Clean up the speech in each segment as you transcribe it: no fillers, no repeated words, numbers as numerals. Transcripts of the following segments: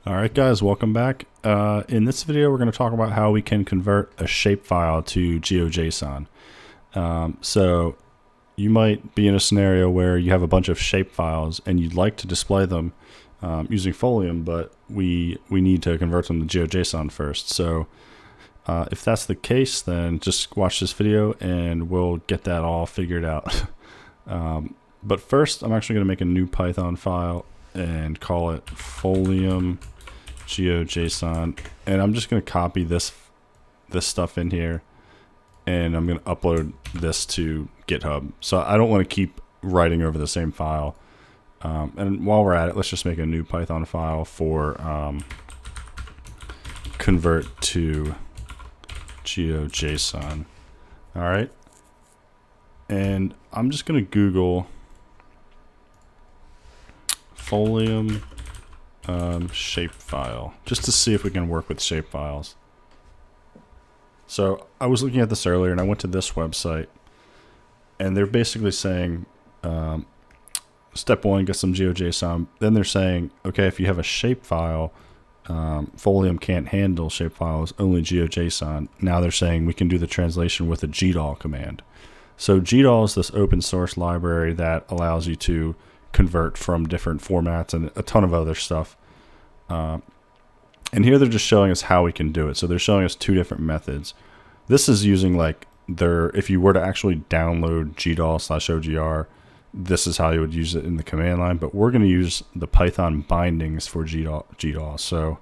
Alright guys, welcome back. In this video we're going to talk about how we can convert a shapefile to GeoJSON. So you might be in a scenario where you have a bunch of shapefiles and you'd like to display them using Folium, but we need to convert them to GeoJSON first. So if that's the case, then just watch this video and we'll get that all figured out. But first I'm actually going to make a new Python file and call it Folium GeoJSON, and I'm just going to copy this stuff in here, and I'm going to upload this to GitHub. So I don't want to keep writing over the same file. And while we're at it, let's just make a new Python file for convert to GeoJSON. All right, and I'm just going to Google Folium shapefile just to see if we can work with shapefiles. So I was looking at this earlier and I went to this website and they're basically saying step one, get some GeoJSON. Then they're saying, okay, if you have a shapefile, Folium can't handle shapefiles, only GeoJSON. Now they're saying we can do the translation with a Gdal command. So Gdal is this open source library that allows you to convert from different formats and a ton of other stuff. And here they're just showing us how we can do it. So they're showing us two different methods. This is using like if you were to actually download Gdal/OGR, this is how you would use it in the command line, but we're going to use the Python bindings for Gdal. So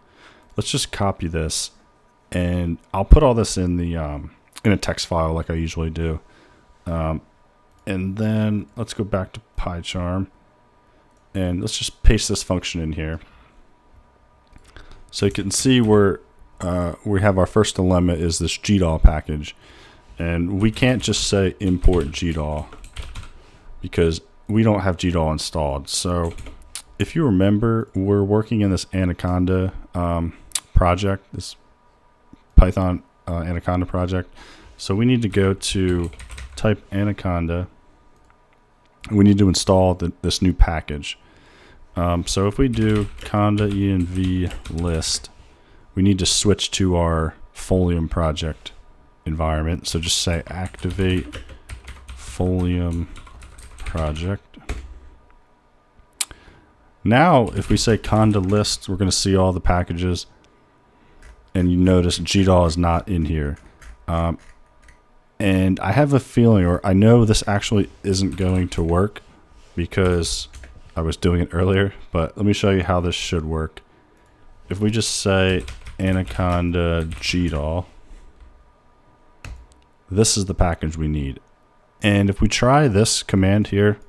let's just copy this and I'll put all this in the in a text file like I usually do. And then let's go back to PyCharm. And let's just paste this function in here. So you can see where we have our first dilemma is this Gdal package. And we can't just say import Gdal because we don't have Gdal installed. So if you remember, we're working in this Anaconda project, this Python Anaconda project. So we need to go to type Anaconda. We need to install this new package. So if we do conda env list, we need to switch to our Folium project environment. So just say activate Folium project. Now, if we say conda list, we're going to see all the packages. And you notice Gdal is not in here. And I have a feeling, or I know this actually isn't going to work because I was doing it earlier, but let me show you how this should work. If we just say Anaconda Gdal, this is the package we need. And if we try this command here,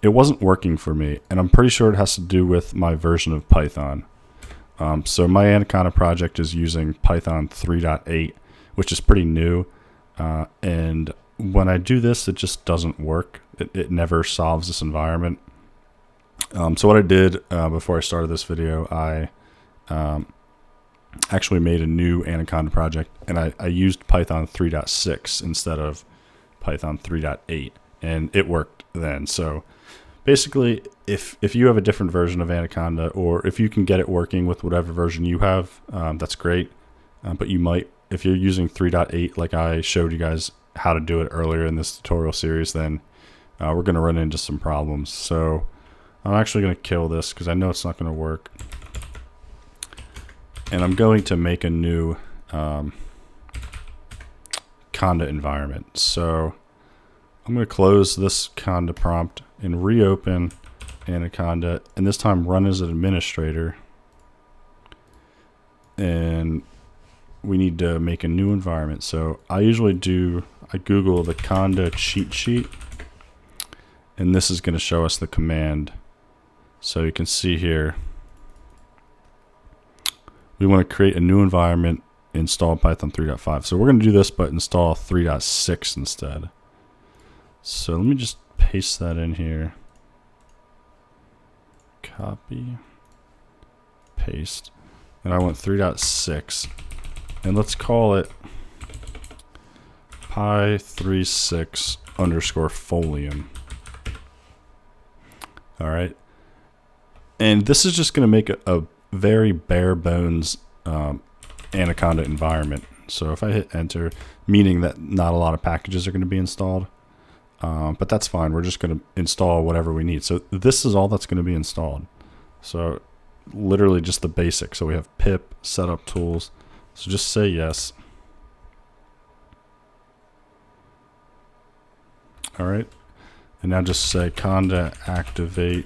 it wasn't working for me, and I'm pretty sure it has to do with my version of Python. So my Anaconda project is using Python 3.8, which is pretty new. And when I do this, it just doesn't work. It never solves this environment. So what I did before I started this video, I actually made a new Anaconda project, and I used Python 3.6 instead of Python 3.8, and it worked then. So basically, if you have a different version of Anaconda, or if you can get it working with whatever version you have, that's great. But you might, if you're using 3.8 like I showed you guys how to do it earlier in this tutorial series, then we're going to run into some problems. So I'm actually going to kill this because I know it's not going to work. And I'm going to make a new conda environment. So I'm going to close this conda prompt and reopen Anaconda, and this time run as an administrator. And we need to make a new environment. So I usually I Google the conda cheat sheet, and this is going to show us the command. So you can see here, we want to create a new environment, install Python 3.5. So we're going to do this, but install 3.6 instead. So let me just paste that in here. Copy, paste, and I want 3.6. And let's call it py36 underscore folium. All right. And this is just going to make a very bare bones Anaconda environment. So if I hit enter, meaning that not a lot of packages are going to be installed, but that's fine. We're just going to install whatever we need. So this is all that's going to be installed. So literally just the basics. So we have pip, setup tools. So just say yes. All right. And now just say conda activate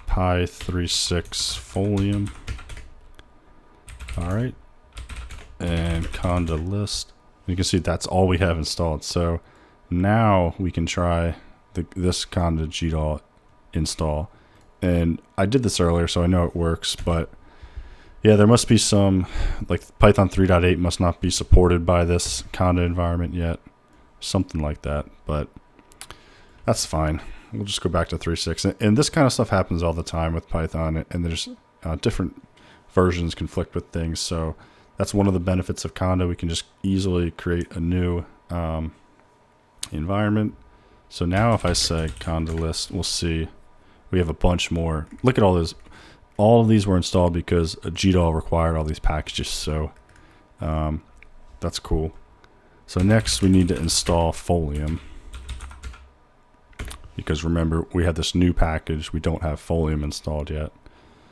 Py36 Folium. All right. And conda list. You can see that's all we have installed. So now we can try this conda Gdal install. And I did this earlier, so I know it works, but yeah, there must be some, like Python 3.8 must not be supported by this conda environment yet. Something like that, but that's fine. We'll just go back to 3.6. And this kind of stuff happens all the time with Python, and there's different versions conflict with things. So that's one of the benefits of conda. We can just easily create a new environment. So now if I say conda list, we'll see we have a bunch more. Look at all this. All of these were installed because Gdal required all these packages. So that's cool. So next we need to install Folium. Because remember, we have this new package. We don't have Folium installed yet.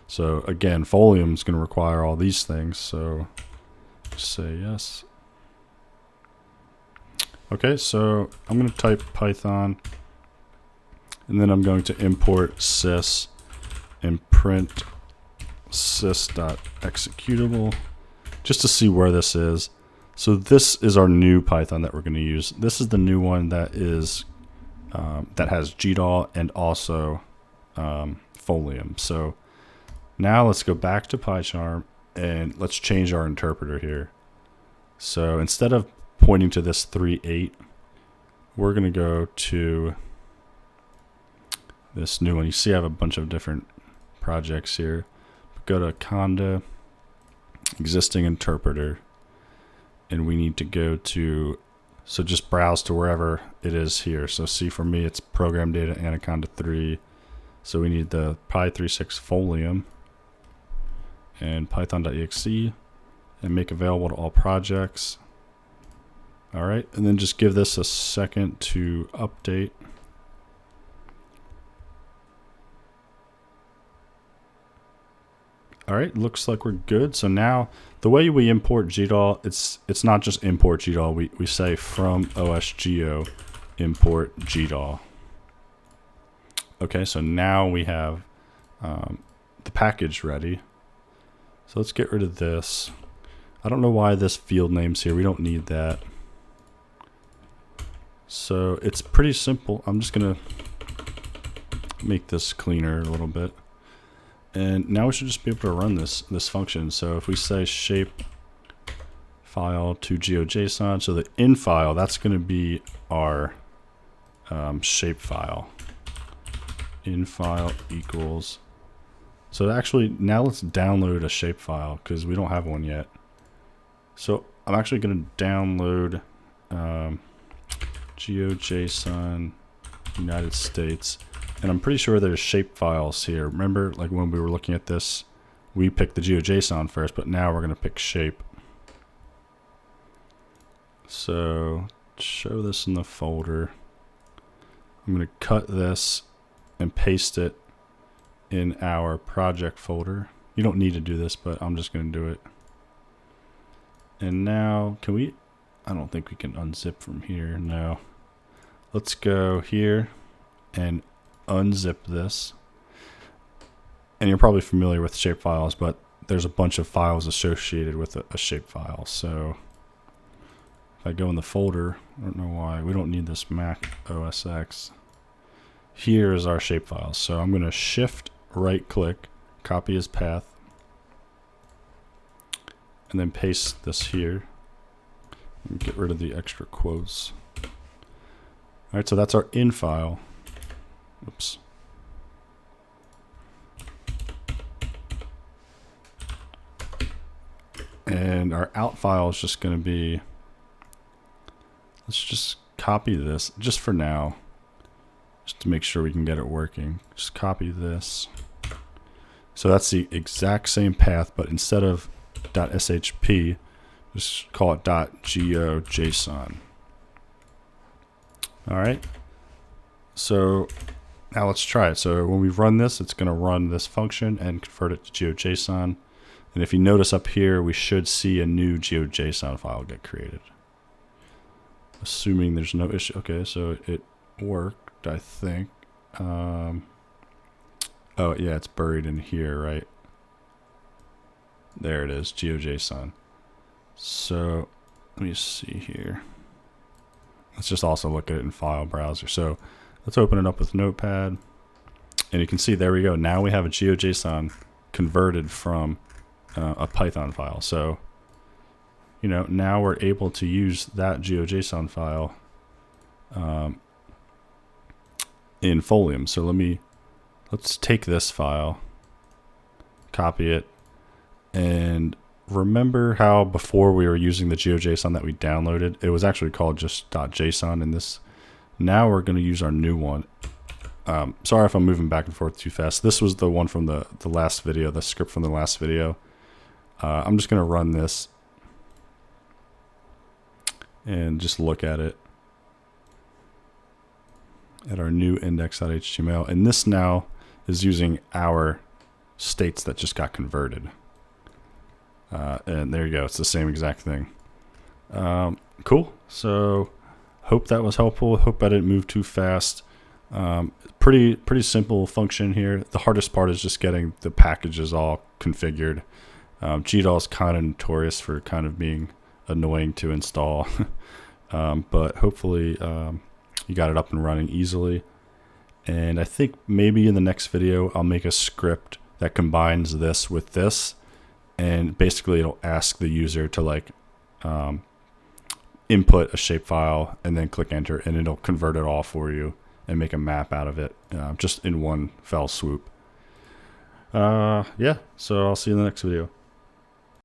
So again, Folium is going to require all these things. So just say yes. Okay, so I'm going to type Python. And then I'm going to import sys and print sys.executable just to see where this is. So this is our new Python that we're going to use. This is the new one that is that has Gdal and also Folium. So now let's go back to PyCharm and let's change our interpreter here. So instead of pointing to this 3.8, we're going to go to this new one. You see I have a bunch of different projects here. Go to conda, existing interpreter, and we need to go to, so just browse to wherever it is here. So see, for me it's program data Anaconda 3. So we need the Py36 Folium and python.exe and make available to all projects. All right, and then just give this a second to update. All right, looks like we're good. So now the way we import Gdal, it's not just import Gdal. We say from OSGeo import Gdal. Okay, so now we have the package ready. So let's get rid of this. I don't know why this field name's here. We don't need that. So it's pretty simple. I'm just gonna make this cleaner a little bit. And now we should just be able to run this function. So if we say shape file to GeoJSON, so the in file, that's going to be our shape file. In file equals. So actually, now let's download a shape file because we don't have one yet. So I'm actually going to download GeoJSON United States. And I'm pretty sure there's shape files here. Remember, like when we were looking at this, we picked the GeoJSON first, but now we're going to pick shape. So show this in the folder. I'm going to cut this and paste it in our project folder. You don't need to do this, but I'm just going to do it. And now, can we? I don't think we can unzip from here. No. Let's go here and unzip this. And you're probably familiar with shapefiles, but there's a bunch of files associated with a shapefile. So if I go in the folder, I don't know why, we don't need this Mac OS X. Here is our shapefile. So I'm going to shift right click, copy as path, and then paste this here. And get rid of the extra quotes. All right, so that's our in file. Oops. And our out file is just going to be, let's just copy this just for now, just to make sure we can get it working. Just copy this, So that's the exact same path, but instead of .shp, just call it .geojson. All right. So now let's try it. So when we run this, it's going to run this function and convert it to GeoJSON. And if you notice up here, we should see a new GeoJSON file get created. Assuming there's no issue. Okay, so it worked, I think. Oh, yeah, it's buried in here, right? There it is, GeoJSON. So let me see here. Let's just also look at it in file browser. So let's open it up with Notepad. And you can see, there we go. Now we have a GeoJSON converted from a Python file. So, you know, now we're able to use that GeoJSON file in Folium. So let's take this file, copy it, and remember how before we were using the GeoJSON that we downloaded, it was actually called just .json in this. Now we're going to use our new one. Sorry if I'm moving back and forth too fast. This was the one from the last video, the script from the last video. I'm just going to run this and just look at it, at our new index.html. And this now is using our states that just got converted. And there you go. It's the same exact thing. Cool. So hope that was helpful. Hope I didn't move too fast. Pretty simple function here. The hardest part is just getting the packages all configured. Gdal is kind of notorious for kind of being annoying to install. But hopefully you got it up and running easily. And I think maybe in the next video, I'll make a script that combines this with this. And basically it'll ask the user to like input a shapefile and then click enter, and it'll convert it all for you and make a map out of it just in one fell swoop. Yeah, so I'll see you in the next video.